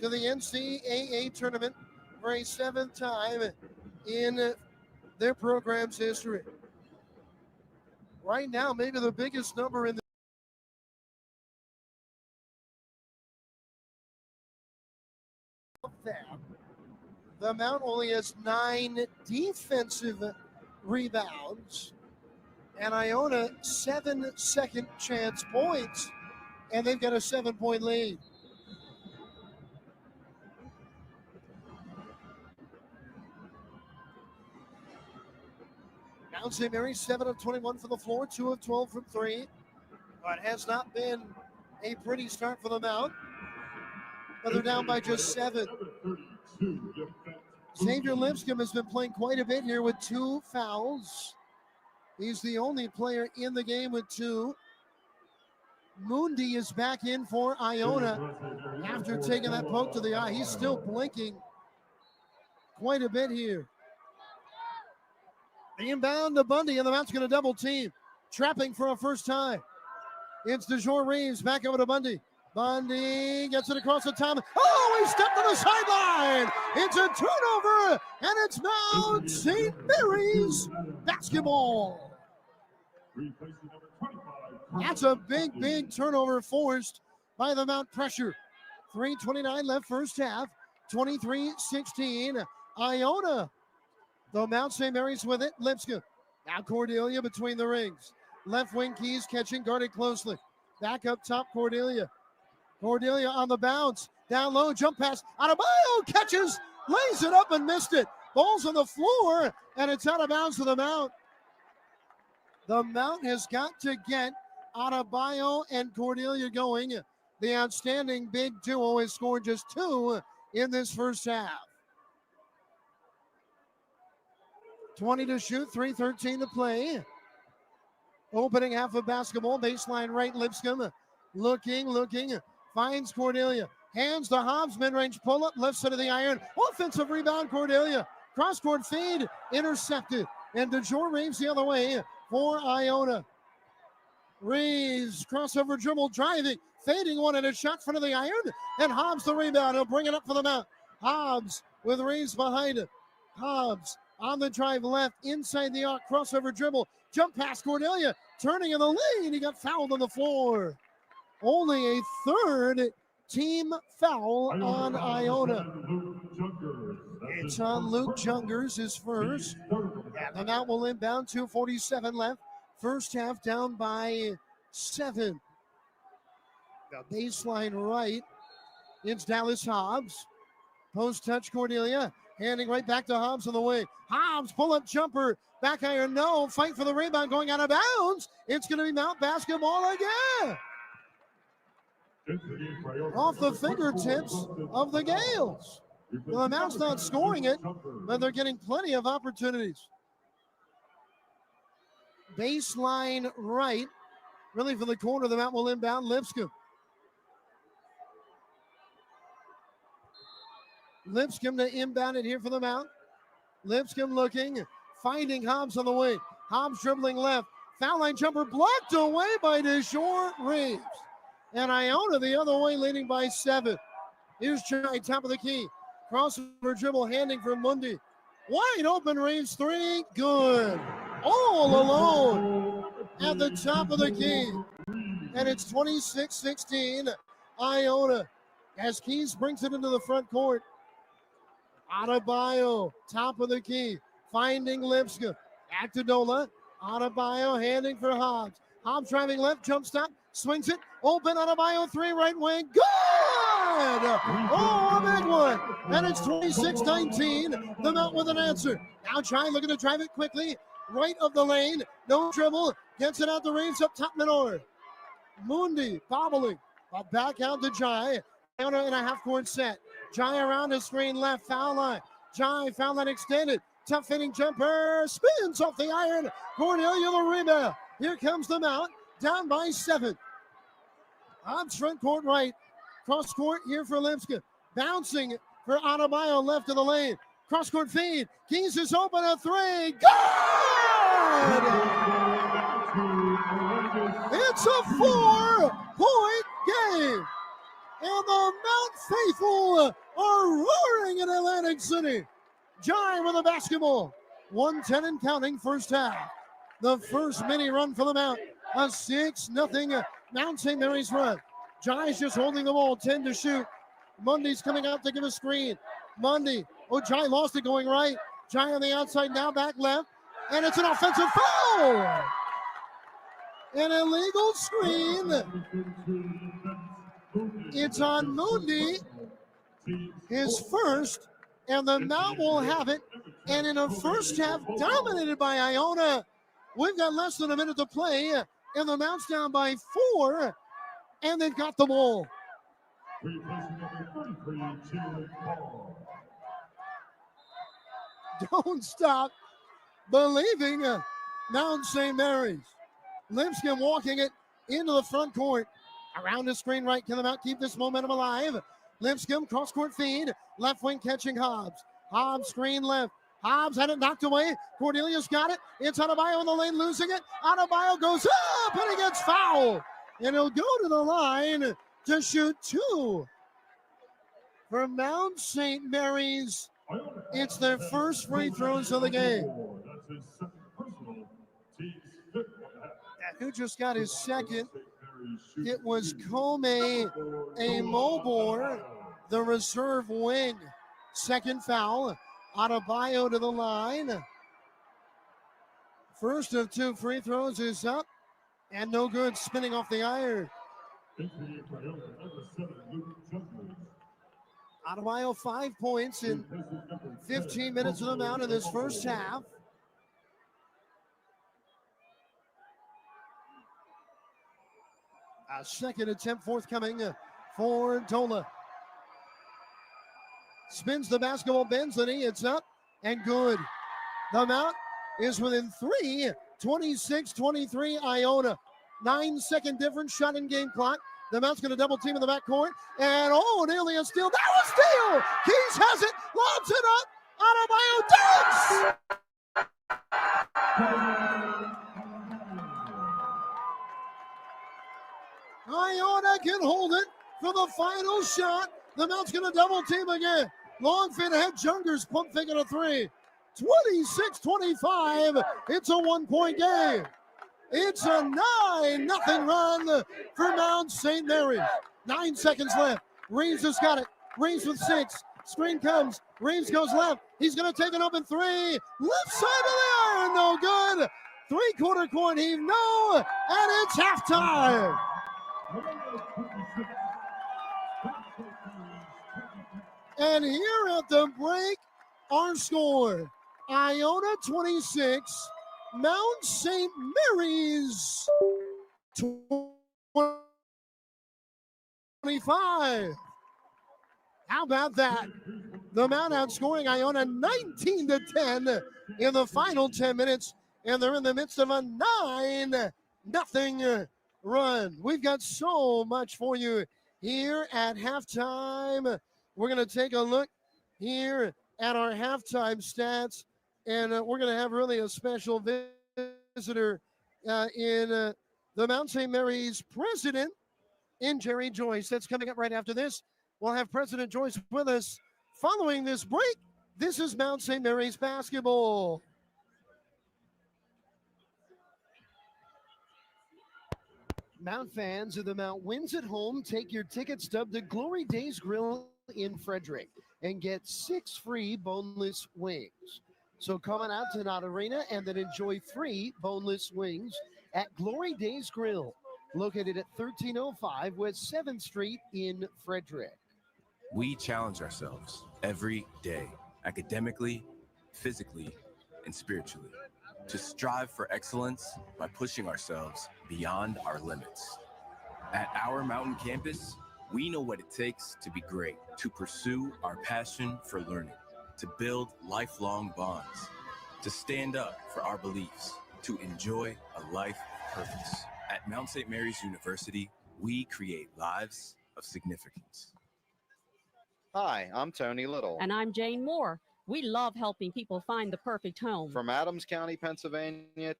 [SPEAKER 1] to the NCAA tournament for a 7th time in their program's history. Right now, maybe the biggest number in the Mount only has 9 defensive rebounds, and Iona 7 second chance points, and they've got a 7-point lead. Mount St. Mary's 7 of 21 from the floor, 2 of 12 from 3, but has not been a pretty start for the Mount. But they're down by just 7. Xavier Lipscomb has been playing quite a bit here with 2 fouls. He's the only player in the game with 2. Mundi is back in for Iona after taking that poke to the eye. He's still blinking quite a bit here. The inbound to Bundy, and the Mount's going to double team. Trapping for a first time. It's DeJour Reeves back over to Bundy. Bundy gets it across the top. Oh, he stepped to the sideline. It's a turnover, and it's Mount St. Mary's basketball. That's a big, big turnover forced by the Mount pressure. 3:29 left first half. 23-16. Iona. The Mount St. Mary's with it. Lipscomb. Now Cordelia between the rings. Left wing Keys catching, guarded closely. Back up top, Cordelia. Cordelia on the bounce. Down low, jump pass. Adebayo catches, lays it up and missed it. Ball's on the floor, and it's out of bounds to the Mount. The Mount has got to get Adebayo and Cordelia going. The outstanding big duo has scored just 2 in this first half. 20 to shoot, 3:13 to play. Opening half of basketball, baseline right, Lipscomb. Looking, finds Cordelia. Hands to Hobbs, mid-range pull-up, left side of the iron. Offensive rebound, Cordelia. Cross-court feed, intercepted. And DeJour Reeves the other way for Iona. Reeves, crossover dribble, driving, fading one, and a shot front of the iron. And Hobbs the rebound. He'll bring it up for the Mount. Hobbs with Reeves behind him. Hobbs on the drive left, inside the arc, crossover dribble, jump pass, Cordelia, turning in the lane. He got fouled on the floor. Only a 3rd team foul on Iona. It's on Luke Jungers, his first. And the Mount will inbound, 2:47 left. First half down by 7. The baseline right. It's Dallas Hobbs. Post touch, Cordelia. Handing right back to Hobbs on the wing. Hobbs, pull-up jumper. Back iron, no. Fight for the rebound, going out of bounds. It's going to be Mount basketball again. Off the fingertips of the Gales. Well, the Mount's not scoring it, but they're getting plenty of opportunities. Baseline right. Really for the corner, the Mount will inbound. Lipscomb. Lipscomb to inbound it here for the Mount. Lipscomb looking, finding Hobbs on the wing. Hobbs dribbling left. Foul line jumper blocked away by DeJour Reeves. And Iona the other way, leading by 7. Here's Chai, top of the key. Crossover dribble, handing for Mundi. Wide open, Reeves 3, good. All alone at the top of the key. And it's 26-16, Iona. As Keys brings it into the front court. Adebayo, top of the key, finding Lipscomb. Back to Dola. Adebayo handing for Hobbs. Hobbs driving left, jump stop, swings it. Open, Adebayo, 3 right wing. Good! Oh, a big one. And it's 26-19. The Mount with an answer. Now Chai looking to drive it quickly. Right of the lane. No dribble. Gets it out to Reeves up top Minor. Mundi bobbling. Back out to Chai. Iona in a half-court set. Jai around the screen left, foul line. Jai, foul line extended. Tough hitting jumper, spins off the iron. Cordelia the rebound. Here comes the Mount, down by 7. Hobbs front court right. Cross court here for Lipscomb. Bouncing for Adebayo left of the lane. Cross court feed. Keys is open, a 3. Good! good. It's a 4-point game. And the Mount Faithful are roaring in Atlantic City. Jai with the basketball. 1:10 and counting first half. The first mini run for the Mount. A 6-0 Mount St. Mary's run. Jai's just holding the ball, 10 to shoot. Mundy's coming out to give a screen. Mundy. Oh, Jai lost it going right. Jai on the outside now, back left. And it's an offensive foul. An illegal screen. It's on Mundy. His first. And the Mount will have it. And in a first half dominated by Iona. We've got less than a minute to play. And the Mount's down by 4. And they've got the ball. Don't stop believing Mount St. Mary's. Lipscomb walking it into the front court. Around the screen right. Can the Mount keep this momentum alive? Lipscomb cross-court feed. Left wing catching Hobbs. Hobbs screen left. Hobbs had it knocked away. Cornelius got it. It's Adebayo in the lane, losing it. Adebayo goes up and he gets fouled. And he'll go to the line to shoot 2. For Mount St. Mary's, it's their first free throws of the game. Who just got his second? It was Kome Amobor, the reserve wing. Second foul. Adebayo to the line. First of 2 free throws is up and no good, spinning off the iron. Adebayo 5 points in 15 minutes of the Mount in this first half. A second attempt forthcoming for Tola. Spins the basketball, bends the knee, it's up and good. The Mount is within 3, 26-23 Iona. 9-second difference, shot in game clock. The Mount's going to double team in the backcourt. And nearly a steal. That was steal! Keys has it, lobs it up. Adebayo dunks! Iona can hold it for the final shot. The Mount's going to double team again. Long fade ahead, Jungers pump fake a 3. 26-25. It's a 1-point game. It's a 9-0 run for Mount St. Mary's. 9 seconds left. Reeves has got it. Reeves with 6. Screen comes. Reeves goes left. He's going to take an open 3. Left side of the iron. No good. 3-quarter court heave. No. And it's halftime. And here at the break, our score, Iona 26, Mount St. Mary's 25. How about that? The Mount outscoring Iona 19-10 in the final 10 minutes, and they're in the midst of a 9-0 run. We've got so much for you here at halftime. We're going to take a look here at our halftime stats, and we're going to have really a special visitor in the Mount St. Mary's president, in Jerry Joyce. That's coming up right after this. We'll have President Joyce with us following this break. This is Mount St. Mary's basketball. Mount fans, of the Mount wins at home, take your ticket stub to Glory Days Grill in Frederick and get 6 free boneless wings. So come on out to Knott Arena and then enjoy free boneless wings at Glory Days Grill, located at 1305 West 7th Street in Frederick.
[SPEAKER 5] We challenge ourselves every day, academically, physically, and spiritually, to strive for excellence by pushing ourselves beyond our limits. At our mountain campus, we know what it takes to be great, to pursue our passion for learning, to build lifelong bonds, to stand up for our beliefs, to enjoy a life of purpose. At Mount St. Mary's University, we create lives of significance.
[SPEAKER 2] Hi, I'm Tony Little.
[SPEAKER 3] And I'm Jane Moore. We love helping people find the perfect home.
[SPEAKER 2] From Adams County, Pennsylvania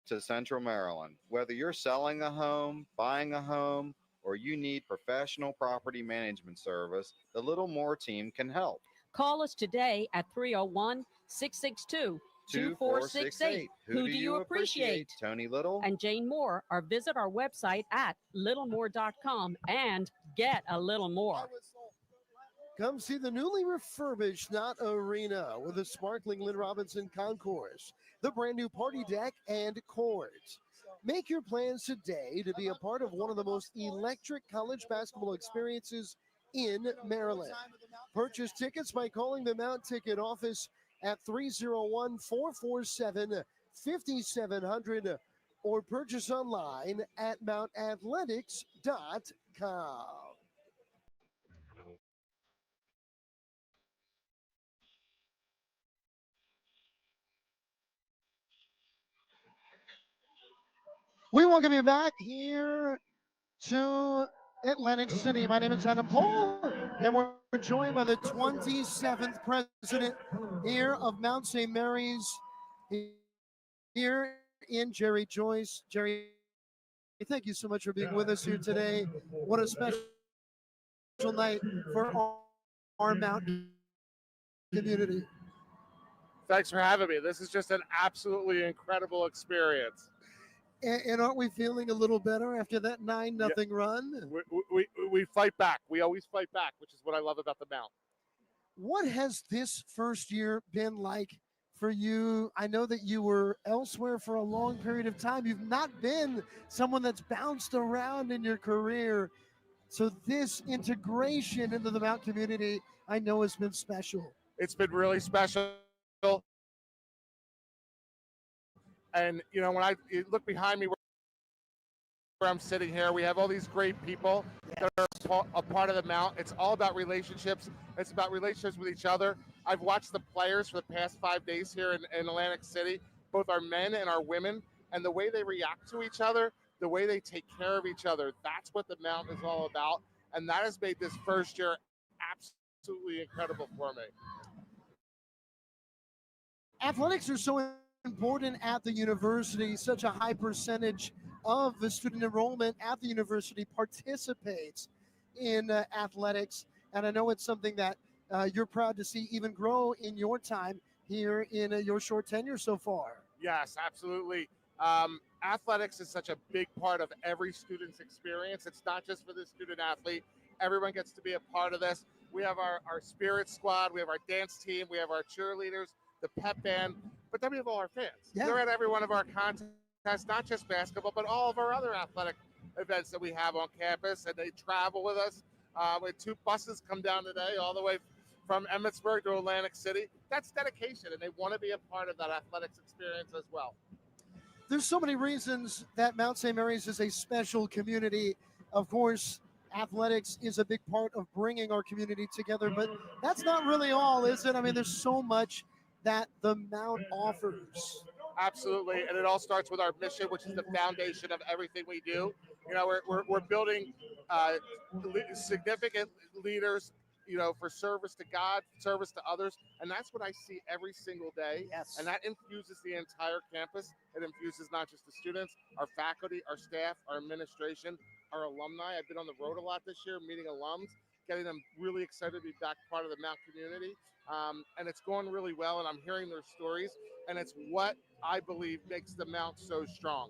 [SPEAKER 2] to Central Maryland, whether you're selling a home, buying a home, or you need professional property management service, the Little More team can help.
[SPEAKER 3] Call us today at 301 662 2468. Who do you appreciate?
[SPEAKER 2] Tony Little
[SPEAKER 3] And Jane Moore, or visit our website at littlemore.com and get a little more.
[SPEAKER 1] Come see the newly refurbished Knott Arena with a sparkling Lynn Robinson concourse, the brand new party deck and court. Make your plans today to be a part of one of the most electric college basketball experiences in Maryland. Purchase tickets by calling the Mount Ticket office at 301-447-5700 or purchase online at mountathletics.com. We welcome you back here to Atlantic City. My name is Adam Paul, and we're joined by the 27th president here of Mount St. Mary's here in Jerry Joyce. Jerry, thank you so much for being with us here today. What a special night for our mountain community.
[SPEAKER 6] Thanks for having me. This is just an absolutely incredible experience.
[SPEAKER 1] And aren't we feeling a little better after that 9-0 run?
[SPEAKER 6] We fight back. We always fight back, which is what I love about the Mount.
[SPEAKER 1] What has this first year been like for you? I know that you were elsewhere for a long period of time. You've not been someone that's bounced around in your career. So this integration into the Mount community, I know has been special.
[SPEAKER 6] It's been really special. And, you know, when I look behind me where I'm sitting here, we have all these great people that are a part of the Mount. It's all about relationships. It's about relationships with each other. I've watched the players for the past 5 days here in Atlantic City, both our men and our women, and the way they react to each other, the way they take care of each other. That's what the Mount is all about. And that has made this first year absolutely incredible for me.
[SPEAKER 1] Athletics are so important at the university. Such a high percentage of the student enrollment at the university participates in athletics. And I know it's something that you're proud to see even grow in your time here in your short tenure so far.
[SPEAKER 6] Yes, absolutely. Athletics is such a big part of every student's experience. It's not just for the student athlete. Everyone gets to be a part of this. We have our spirit squad. We have our dance team. We have our cheerleaders, the pep band. But then we have all our fans.
[SPEAKER 1] Yeah.
[SPEAKER 6] They're at every one of our contests, not just basketball, but all of our other athletic events that we have on campus. And they travel with us. We had 2 buses come down today all the way from Emmitsburg to Atlantic City. That's dedication, and they want to be a part of that athletics experience as well.
[SPEAKER 1] There's so many reasons that Mount St. Mary's is a special community. Of course, athletics is a big part of bringing our community together, but that's not really all, is it? I mean, there's so much that the Mount offers.
[SPEAKER 6] Absolutely, and it all starts with our mission, which is the foundation of everything we do. You know, we're building significant leaders, you know, for service to God, service to others, and that's what I see every single day.
[SPEAKER 1] Yes.
[SPEAKER 6] And that infuses the entire campus. It infuses not just the students, our faculty, our staff, our administration, our alumni. I've been on the road a lot this year, meeting alums, getting them really excited to be back part of the Mount community. And it's going really well, and I'm hearing their stories, and it's what I believe makes the Mount so strong.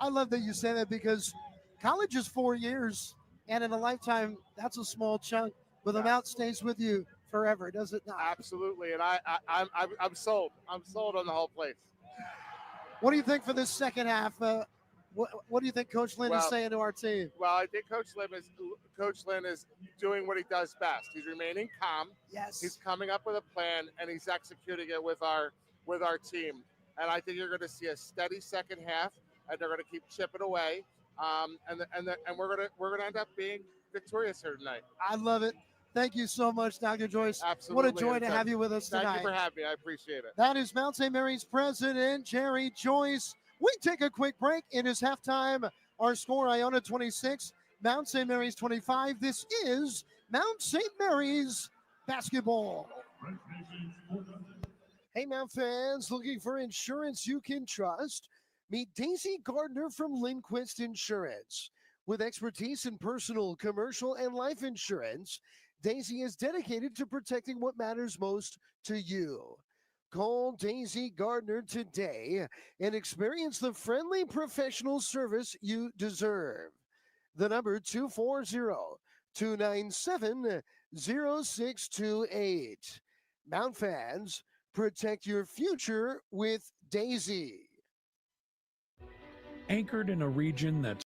[SPEAKER 1] I love that you say that, because college is 4 years, and in a lifetime, that's a small chunk, but the Mount stays with you forever, does it not?
[SPEAKER 6] Absolutely, and I'm sold. I'm sold on the whole place.
[SPEAKER 1] What do you think for this second half? What do you think Coach Lynn is saying to our team?
[SPEAKER 6] Well, I think Coach Lynn is doing what he does best. He's remaining calm.
[SPEAKER 1] Yes.
[SPEAKER 6] He's coming up with a plan, and he's executing it with our team. And I think you're going to see a steady second half, and they're going to keep chipping away. And we're going to end up being victorious here tonight.
[SPEAKER 1] I love it. Thank you so much, Dr. Joyce.
[SPEAKER 6] Absolutely.
[SPEAKER 1] What a joy to have you with us tonight.
[SPEAKER 6] Thank you for having me. I appreciate it.
[SPEAKER 1] That is Mount St. Mary's president, Jerry Joyce. We take a quick break. It is halftime. Our score, IONA 26, Mount St. Mary's 25. This is Mount St. Mary's basketball. Hey, Mount fans, looking for insurance you can trust? Meet Daisy Gardner from Lindquist Insurance. With expertise in personal, commercial, and life insurance, Daisy is dedicated to protecting what matters most to you. Call Daisy Gardner today and experience the friendly professional service you deserve. The number 240-297-0628. Mount fans, protect your future with Daisy.
[SPEAKER 4] Anchored in a region that's